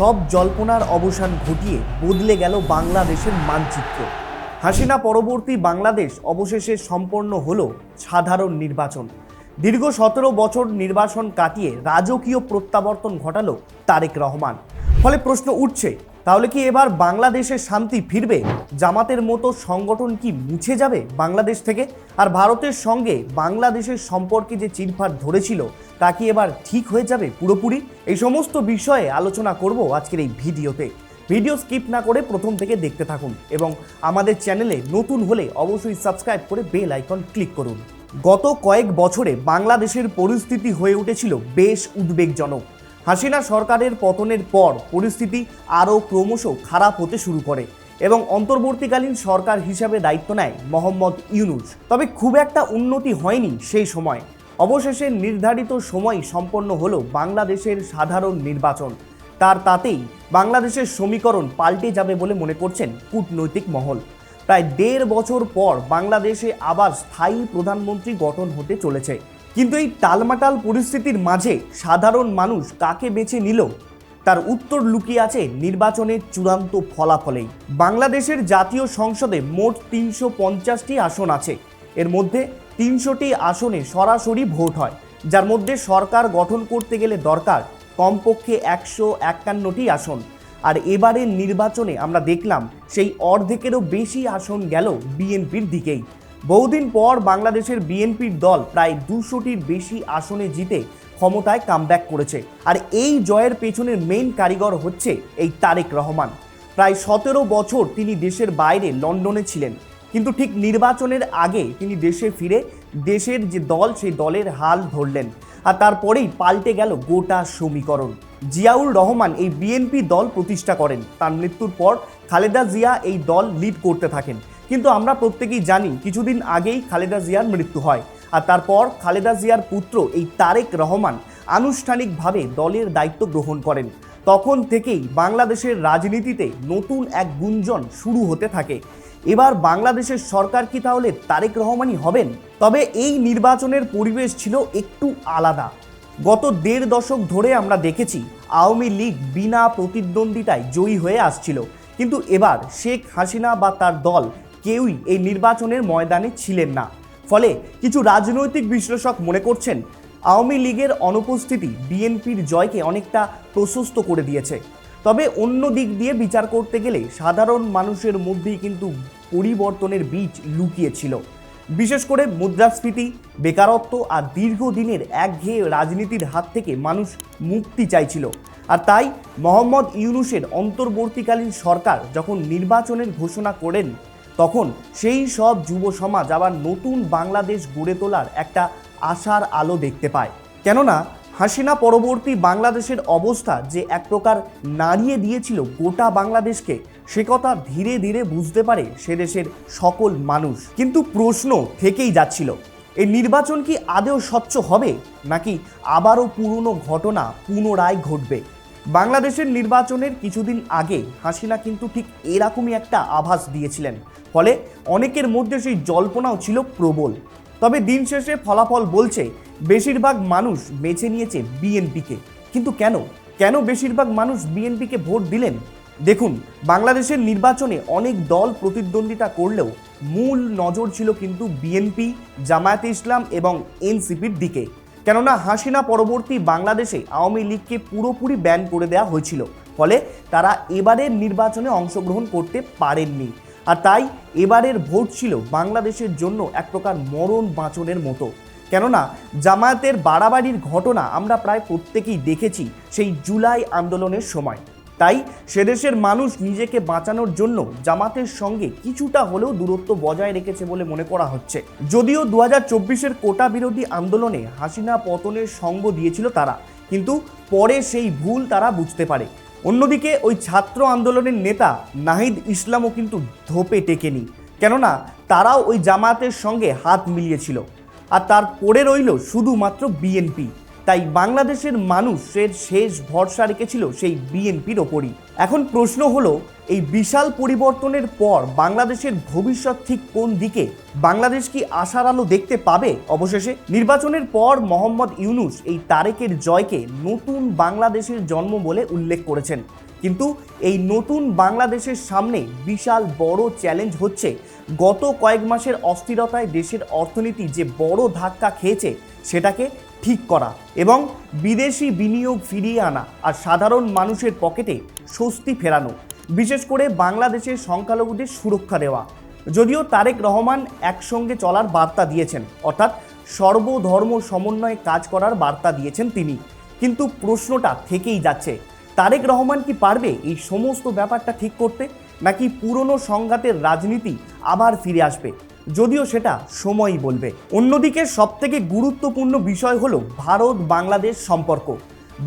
সব জল্পনার অবসান ঘটিয়ে বদলে গেল বাংলাদেশের মানচিত্র। হাসিনা পরবর্তী বাংলাদেশ অবশেষে সম্পন্ন হলো সাধারণ নির্বাচন। দীর্ঘ 17 বছর নির্বাচন কাটিয়ে রাজকীয় প্রত্যাবর্তন ঘটালো তারেক রহমান। ফলে প্রশ্ন উঠছে, তাহলে কি এবার বাংলাদেশের শান্তি ফিরবে? জামাতের মতো সংগঠন কি মুছে যাবে বাংলাদেশ থেকে? আর ভারতের সঙ্গে বাংলাদেশের সম্পর্কে যে চিরফাট ধরেছিল তা কি এবার ঠিক হয়ে যাবে পুরোপুরি? এই সমস্ত বিষয়ে আলোচনা করব আজকের এই ভিডিওতে। ভিডিও স্কিপ না করে প্রথম থেকে দেখতে থাকুন এবং আমাদের চ্যানেলে নতুন হলে অবশ্যই সাবস্ক্রাইব করে বেল আইকন ক্লিক করুন। গত কয়েক বছরে বাংলাদেশের পরিস্থিতি হয়ে উঠেছিল বেশ উদ্বেগজনক। হাসিনা সরকারের পতনের পর পরিস্থিতি আরও ক্রমশ খারাপ হতে শুরু করে এবং অন্তর্বর্তীকালীন সরকার হিসাবে দায়িত্ব নেয় মোহাম্মদ ইউনূস। তবে খুব একটা উন্নতি হয়নি সেই সময়। অবশেষে নির্ধারিত সময় সম্পন্ন হলো বাংলাদেশের সাধারণ নির্বাচন। তাতেই বাংলাদেশের সমীকরণ পাল্টে যাবে বলে মনে করছেন কূটনৈতিক মহল। প্রায় 1.5 বছর পর বাংলাদেশে আবার স্থায়ী প্রধানমন্ত্রী গঠন হতে চলেছে। কিন্তু এই টালমাটাল পরিস্থিতির মাঝে সাধারণ মানুষ কাকে বেছে নিল তার উত্তর লুকিয়ে আছে নির্বাচনের চূড়ান্ত ফলাফলেই। বাংলাদেশের জাতীয় সংসদে মোট 350টি আসন আছে। এর মধ্যে 300টি আসনে সরাসরি ভোট হয়, যার মধ্যে সরকার গঠন করতে গেলে দরকার কমপক্ষে 151টি আসন। আর এবারের নির্বাচনে আমরা দেখলাম সেই অর্ধেকেরও বেশি আসন গেল বিএনপির দিকেই। বহুদিন পর বাংলাদেশের বিএনপির দল প্রায় 200টির বেশি আসনে জিতে ক্ষমতায় কামব্যাক করেছে। আর এই জয়ের পেছনের মেইন কারিগর হচ্ছে এই তারেক রহমান। প্রায় 17 বছর তিনি দেশের বাইরে লন্ডনে ছিলেন, কিন্তু ঠিক নির্বাচনের আগে তিনি দেশে ফিরে দেশের যে দল সেই দলের হাল ধরলেন। আর তারপরেই পাল্টে গেল গোটা সমীকরণ। জিয়াউর রহমান এই বিএনপি দল প্রতিষ্ঠা করেন। তার মৃত্যুর পর খালেদা জিয়া এই দল লিড করতে থাকেন। কিন্তু আমরা প্রত্যেকেই জানি কিছুদিন আগেই খালেদা জিয়ার মৃত্যু হয়। আর তারপর খালেদা জিয়ার পুত্র এই তারেক রহমান আনুষ্ঠানিকভাবে দলের দায়িত্ব গ্রহণ করেন। তখন থেকেই বাংলাদেশের রাজনীতিতে নতুন এক গুঞ্জন শুরু হতে থাকে। এবার বাংলাদেশের সরকার কি তাহলে তারেক রহমানই হবেন? তবে এই নির্বাচনের পরিবেশ ছিল একটু আলাদা। গত 1.5 দশক ধরে আমরা দেখেছি আওয়ামী লীগ বিনা প্রতিদ্বন্দ্বিতায় জয়ী হয়ে আসছিল, কিন্তু এবার শেখ হাসিনা বা তার দল কেউই এই নির্বাচনের ময়দানে ছিলেন না। ফলে কিছু রাজনৈতিক বিশ্লেষক মনে করছেন আওয়ামী লীগের অনুপস্থিতি বিএনপির জয়কে অনেকটা প্রশস্ত করে দিয়েছে। তবে অন্য দিক দিয়ে বিচার করতে গেলে সাধারণ মানুষের মধ্যেই কিন্তু পরিবর্তনের বীজ লুকিয়েছিল। বিশেষ করে মুদ্রাস্ফীতি, বেকারত্ব আর দীর্ঘদিনের একঘেয়ে রাজনীতির হাত থেকে মানুষ মুক্তি চাইছিল। আর তাই মোহাম্মদ ইউনূসের অন্তর্বর্তীকালীন সরকার যখন নির্বাচনের ঘোষণা করেন, তখন সেই সব যুব সমাজ আবার নতুন বাংলাদেশ গড়ে তোলার একটা আশার আলো দেখতে পায়। কেননা হাসিনা পরবর্তী বাংলাদেশের অবস্থা যে এক প্রকার নাড়িয়ে দিয়েছিল গোটা বাংলাদেশকে, সে কথা ধীরে ধীরে বুঝতে পারে সে দেশের সকল মানুষ। কিন্তু প্রশ্ন থেকেই যাচ্ছিল, এই নির্বাচন কি আদৌ স্বচ্ছ হবে, নাকি আবারও পুরনো ঘটনা পুনরায় ঘটবে? বাংলাদেশের নির্বাচনের কিছুদিন আগে হাসিনা কিন্তু ঠিক এরকমই একটা আভাস দিয়েছিলেন। ফলে অনেকের মধ্যে সেই জল্পনাও ছিল প্রবল। তবে দিন শেষে ফলাফল বলছে বেশিরভাগ মানুষ বেছে নিয়েছে বিএনপিকে। কিন্তু কেন বেশিরভাগ মানুষ বিএনপিকে ভোট দিলেন? দেখুন, বাংলাদেশের নির্বাচনে অনেক দল প্রতিদ্বন্দ্বিতা করলেও মূল নজর ছিল কিন্তু বিএনপি, জামায়াতে ইসলাম এবং এনসিপির দিকে। কেননা হাসিনা পরবর্তী বাংলাদেশে আওয়ামী লীগকে পুরোপুরি ব্যান করে দেওয়া হয়েছিল। ফলে তারা এবারের নির্বাচনে অংশগ্রহণ করতে পারেননি। আর তাই এবারের ভোট ছিল বাংলাদেশের জন্য এক প্রকার মরণ বাঁচনের মতো। কেননা জামায়াতের বাড়াবাড়ির ঘটনা আমরা প্রায় প্রত্যেকেই দেখেছি সেই জুলাই আন্দোলনের সময়। তাই সেদেশের মানুষ নিজেকে বাঁচানোর জন্য জামাতের সঙ্গে কিছুটা হলেও দূরত্ব বজায় রেখেছে বলে মনে করা হচ্ছে। যদিও 2024-এর কোটা বিরোধী আন্দোলনে হাসিনা পতনের সঙ্গ দিয়েছিল তারা, কিন্তু পরে সেই ভুল তারা বুঝতে পারে। অন্যদিকে ওই ছাত্র আন্দোলনের নেতা নাহিদ ইসলামও কিন্তু ধোপে টেকেনি, কেননা তারাও ওই জামায়াতের সঙ্গে হাত মিলিয়েছিল। আর তার পরে রইল শুধুমাত্র বিএনপি। তাই বাংলাদেশের মানুষের শেষ ভরসা রেখেছিল সেই বিএনপির ওপরই। এখন প্রশ্ন হলো, এই বিশাল পরিবর্তনের পর বাংলাদেশের ভবিষ্যৎ ঠিক কোন দিকে? বাংলাদেশ কি আশার আলো দেখতে পাবে অবশেষে? নির্বাচনের পর মোহাম্মদ ইউনূস এই তারেকের জয়কে নতুন বাংলাদেশের জন্ম বলে উল্লেখ করেছেন, কিন্তু এই নতুন বাংলাদেশের সামনে বিশাল বড় চ্যালেঞ্জ হচ্ছে গত কয়েক মাসের অস্থিরতায় দেশের অর্থনীতি যে বড় ধাক্কা খেয়েছে সেটাকে ঠিক করা এবং বিদেশি বিনিয়োগ ফিরিয়ে আনা আর সাধারণ মানুষের পকেটে স্বস্তি ফেরানো, বিশেষ করে বাংলাদেশের সংখ্যালঘুদের সুরক্ষা দেওয়া। যদিও তারেক রহমান একসঙ্গে চলার বার্তা দিয়েছেন, অর্থাৎ সর্বধর্ম সমন্বয়ে কাজ করার বার্তা দিয়েছেন তিনি, কিন্তু প্রশ্নটা থেকেই যাচ্ছে, তারেক রহমান কি পারবে এই সমস্ত ব্যাপারটা ঠিক করতে, নাকি পুরনো সংঘাতের রাজনীতি আবার ফিরে আসবে? যদিও সেটা সময়ই বলবে। অন্যদিকে সবথেকে গুরুত্বপূর্ণ বিষয় হলো ভারত বাংলাদেশ সম্পর্ক।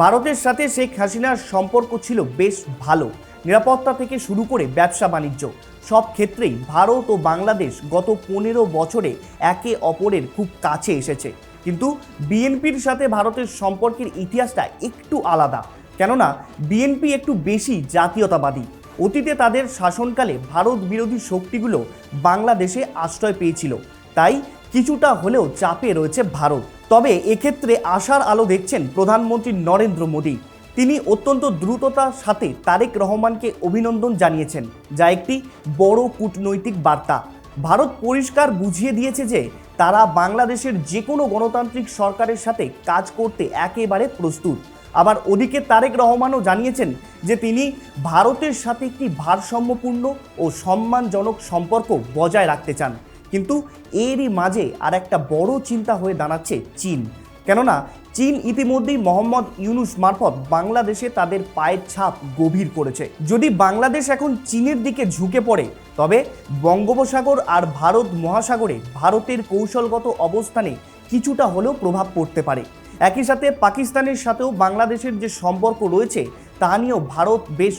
ভারতের সাথে শেখ হাসিনার সম্পর্ক ছিল বেশ ভালো, নিরাপত্তা থেকে শুরু করে ব্যবসা বাণিজ্য সব ক্ষেত্রেই ভারত ও বাংলাদেশ গত 15 বছরে একে অপরের খুব কাছে এসেছে। কিন্তু বিএনপির সাথে ভারতের সম্পর্কের ইতিহাসটা একটু আলাদা, কেননা বিএনপি একটু বেশি জাতীয়তাবাদী। অতীতে তাদের শাসনকালে ভারত বিরোধী শক্তিগুলো বাংলাদেশে আশ্রয় পেয়েছিল, তাই কিছুটা হলেও চাপে রয়েছে ভারত। তবে এক্ষেত্রে আশার আলো দেখছেন প্রধানমন্ত্রী নরেন্দ্র মোদী। তিনি অত্যন্ত দ্রুততার সাথে তারেক রহমানকে অভিনন্দন জানিয়েছেন, যা একটি বড় কূটনৈতিক বার্তা। ভারত পরিষ্কার বুঝিয়ে দিয়েছে যে তারা বাংলাদেশের যে কোনো গণতান্ত্রিক সরকারের সাথে কাজ করতে একেবারে প্রস্তুত। আবার ওদিকে তারেক রহমানও জানিয়েছেন যে তিনি ভারতের সাথে একটি ভারসাম্যপূর্ণ ও সম্মানজনক সম্পর্ক বজায় রাখতে চান। কিন্তু এরই মাঝে আর একটা বড় চিন্তা হয়ে দাঁড়াচ্ছে চীন, কেননা চীন ইতিমধ্যেই মোহাম্মদ ইউনূস মারফত বাংলাদেশে তাদের পায়ের ছাপ গভীর করেছে। যদি বাংলাদেশ এখন চীনের দিকে ঝুঁকে পড়ে, তবে বঙ্গোপসাগর আর ভারত মহাসাগরে ভারতের কৌশলগত অবস্থানে কিছুটা হলেও প্রভাব পড়তে পারে। একই সাথে পাকিস্তানের সাথেও বাংলাদেশের যে সম্পর্ক রয়েছে তা নিয়েও ভারত বেশ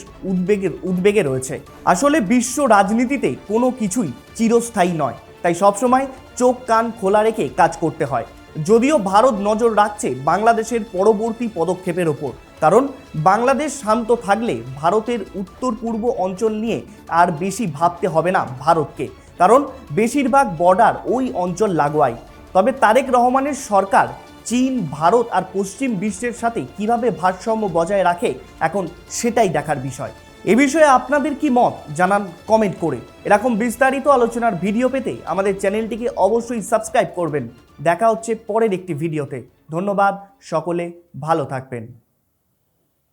উদ্বেগে রয়েছে। আসলে বিশ্ব রাজনীতিতে কোনো কিছুই চিরস্থায়ী নয়, তাই সবসময় চোখ কান খোলা রেখে কাজ করতে হয়। যদিও ভারত নজর রাখছে বাংলাদেশের পরবর্তী পদক্ষেপের ওপর, কারণ বাংলাদেশ শান্ত থাকলে ভারতের উত্তর পূর্ব অঞ্চল নিয়ে আর বেশি ভাবতে হবে না ভারতকে, কারণ বেশিরভাগ বর্ডার ওই অঞ্চল লাগোয়াই। তবে তারেক রহমানের সরকার চীন, ভারত আর পশ্চিম বিশ্বের সাথে কিভাবে ভারসাম্য বজায় রাখে, এখন সেটাই দেখার বিষয়। এ বিষয়ে আপনাদের কি মত জানান কমেন্ট করে। এরকম বিস্তারিত আলোচনার ভিডিও পেতে আমাদের চ্যানেলটিকে অবশ্যই সাবস্ক্রাইব করবেন। দেখা হচ্ছে পরের একটি ভিডিওতে। ধন্যবাদ, সকলে ভালো থাকবেন।